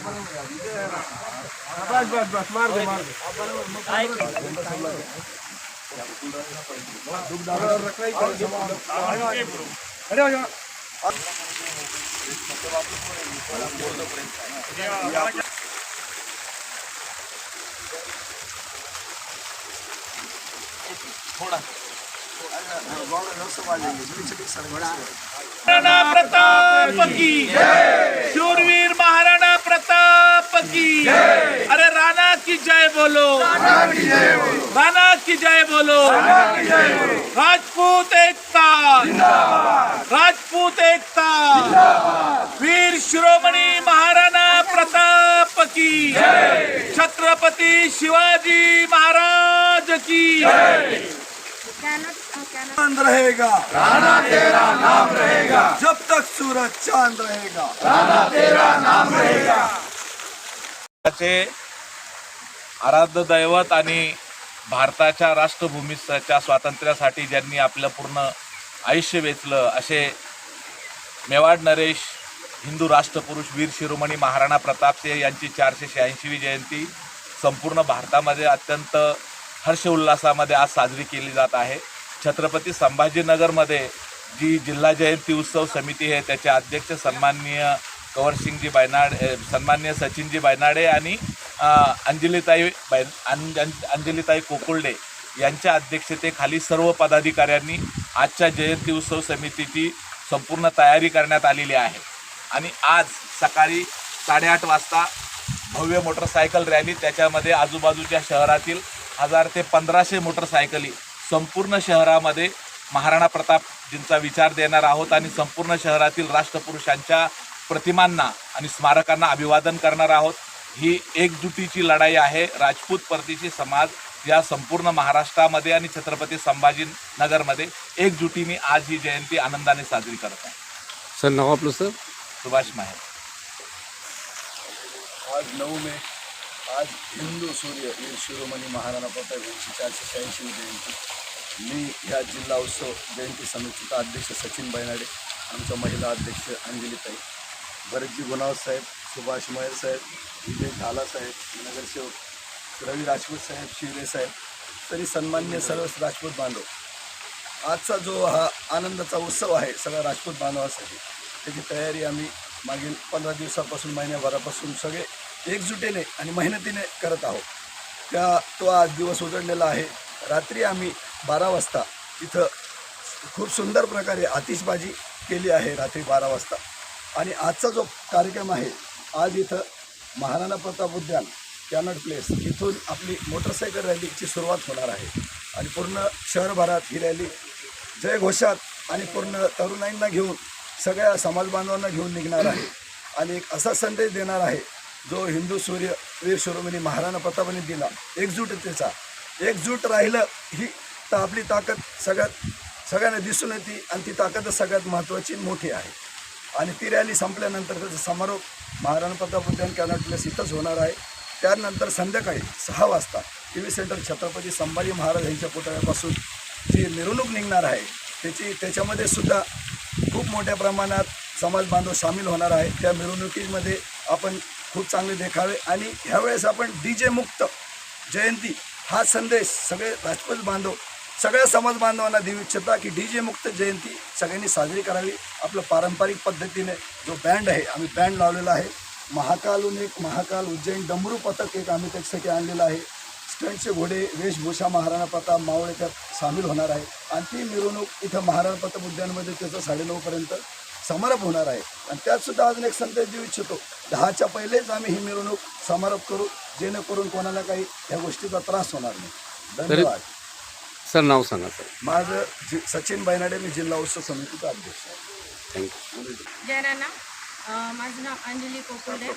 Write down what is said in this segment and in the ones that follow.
बस बस बस मार दे मार दे अरे महाराणा प्रताप की जय, शूरवीर महाराणा प्रताप की जय। अरे राणा की जय बोलो, राणा की जय बोलो। राजपूत एकता, राजपूत एकता, वीर शिरोमणी महाराणा प्रताप की जय, छत्रपति शिवाजी महाराज की जय। चांद रहेगा, राणा तेरा नाम रहेगा, जब तक सूरज चांद रहेगा, राणा तेरा नाम रहेगा। आराध्य दैवत आणि भारताच्या राष्ट्रभूमीच्या स्वातंत्र्यासाठी ज्यांनी आपलं पूर्ण आयुष्य वेचलं असे मेवाड नरेश हिंदू राष्ट्रपुरुष वीर शिरोमणी महाराणा प्रताप सिंह यांची 486वी जयंती संपूर्ण भारतामध्ये अत्यंत हर्ष उल्हासामध्ये आज साजरी केली जात आहे। छत्रपती संभाजीनगरमध्ये जी जिल्हा जयंती उत्सव समिती आहे त्याचे अध्यक्ष सन्माननीय कंवरसिंगजी बायनाडे, सन्माननीय सचिनजी बायनाडे आणि अंजलीताई कोकुल्डे यांच्या अध्यक्षतेखाली सर्व पदाधिकाऱ्यांनी आजच्या जयंती उत्सव समितीची संपूर्ण तयारी करण्यात आलेली आहे। आणि आज सकाळी 8:30 वाजता भव्य मोटरसायकल रॅली, त्याच्यामध्ये आजूबाजूच्या शहरातील 1000 ते 1500 मोटरसायकली संपूर्ण शहरामध्ये महाराणा प्रतापजींचा विचार देणार आहोत आणि संपूर्ण शहरातील राष्ट्रपुरुषांच्या प्रतिमांना आणि स्मारकांना अभिवादन करणार आहोत। ही एकजुटीची लढाई आहे। राजपूत परदेशी समाज या संपूर्ण महाराष्ट्रामध्ये आणि छत्रपती संभाजीनगरमध्ये एकजुटीने आज ही जयंती आनंदाने साजरी करत आहे। सर नाव आपलं सर? सुभाष माहेर। आज 9 मे, आज हिंदू सूर्य वीर शिरोमणी महाराणा प्रताप यांची 486वी जयंती। मी ह्या जिल्हा उत्सव जयंती समितीचा अध्यक्ष सचिन बायनाडे, आमच्या महिला अध्यक्ष अंजलीताई, भरतजी गुणावत साहेब, सुभाष महेर साहेब, विजय झाला साहेब, नगरसेवक रवी राजपूत साहेब, शिवरे साहेब, तरी सन्मान्य सर्व राजपूत बांधव, आजचा जो हा आनंदाचा उत्सव आहे सगळ्या राजपूत बांधवासाठी, त्याची तयारी आम्ही मागील 15 दिवसापासून, महिन्याभरापासून सगळे एकजुटीने आणि मेहनतीने करत आहोत। तो आज दिवस उजळलेला आहे। रात्री आम्ही 12 वाजता इथं खूप सुंदर प्रकारे आतिषबाजी केली आहे रात्री 12 वाजता। आणि आजचा जो कार्यक्रम आहे, आज इथं महाराणा प्रताप उद्यान, कॅनॉट प्लेस इथून आपली मोटरसायकल रॅलीची सुरुवात होणार आहे आणि पूर्ण शहरभरात ही रॅली जयघोषात आणि पूर्ण तरुणाईंना घेऊन, सगळ्या समाज बांधवांना घेऊन निघणार आहे आणि एक असा संदेश देणार आहे जो हिंदू सूर्य वीर शिरोमणी महाराणा प्रतापांनी दिला, एकजुटतेचा। एकजूट राहिलं ही तर आपली ताकद सगळ्यांना दिसून येते आणि ती ताकदच सगळ्यात महत्त्वाची मोठी आहे। आणि ती रॅली संपल्यानंतर त्याचा समारोप महाराणा प्रताप उद्यान कॅनॉट प्लेस इथंच होणार आहे। त्यानंतर संध्याकाळी 6 वाजता TV सेंटर छत्रपती संभाजी महाराज यांच्या पुतळ्यापासून जी मिरवणूक निघणार आहे, त्याच्यामध्ये सुद्धा खूप मोठ्या प्रमाणात समाज बांधव सामील होणार आहे। त्या मिरवणुकीमध्ये आपण खूप चांगले देखावे आणि ह्यावेळेस आपण DJ मुक्त जयंती हा संदेश सगळे राजपूत बांधव, सगळ्या समाज बांधवांना देऊ इच्छिता की DJ मुक्त जयंती सगळ्यांनी साजरी करावी। आपलं पारंपरिक पद्धतीने जो बँड आहे, आम्ही बँड लावलेला आहे। महाकालहून एक महाकाल उज्जैन डमरू पथक एक आम्ही त्याच्यासाठी आणलेलं आहे। स्टंटचे घोडे, वेशभूषा महाराणा प्रताप मावळे त्यात सामील होणार आहे आणि ती मिरवणूक इथं महाराणा प्रताप उद्यानमध्ये त्याचं 9:30 पर्यंत समारोप होणार आहे। आणि त्यातसुद्धा अजून एक संदेश देऊ इच्छितो, 10च्या पहिलेच आम्ही ही मिरवणूक समारोप करू, जेणेकरून कोणाला काही ह्या गोष्टीचा त्रास होणार नाही। धन्यवाद। सर नाव सांगा सर? माझं सचिन बायनाडे, मी जिल्हा उत्सव समितीचा अध्यक्ष आहे। थँक्यू। जय राणा। माझं नाव अंजली कोकुल्डे,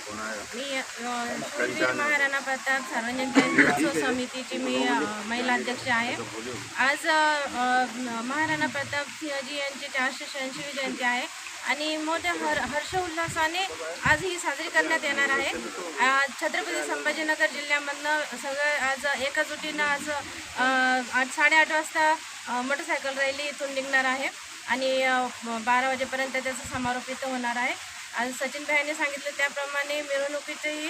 मी शूरवीर महाराणा प्रताप सार्वजनिक जयंती उत्सव समितीची मी महिला अध्यक्ष आहे। आज महाराणा प्रताप सिंहजी यांची 486वी जयंती आहे आणि मोठ्या हर्ष उल्हासाने आज ही साजरी करण्यात येणार आहे। छत्रपती संभाजीनगर जिल्ह्यामधनं सगळं आज एकजुटीनं आज 8:30 वाजता मोटरसायकल रॅली इथून निघणार आहे आणि 12 वाजेपर्यंत त्याचा समारोप इथं होणार आहे। आज सचिन भाईंनी सांगितलं त्याप्रमाणे मिरवणुकीचंही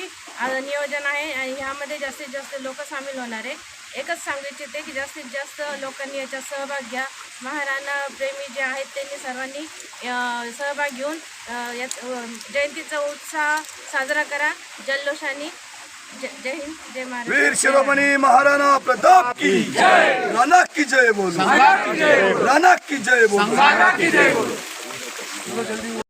नियोजन आहे आणि ह्यामध्ये जास्तीत जास्त लोक सामील होणार आहे. एकच सांगू इच्छिते की जास्तीत जास्त लोकांनी याच्यात सहभाग घ्या. महाराणा प्रेमी जे आहेत त्यांनी सर्वांनी सहभाग घेऊन यात जयंतीचा उत्साह साजरा करा जल्लोषाने. जय हिंद, जय महाराष्ट्र. वीर शिरोमणी महाराणा प्रताप की जय. राणा की जय बोलो. राणा की जय बोलो.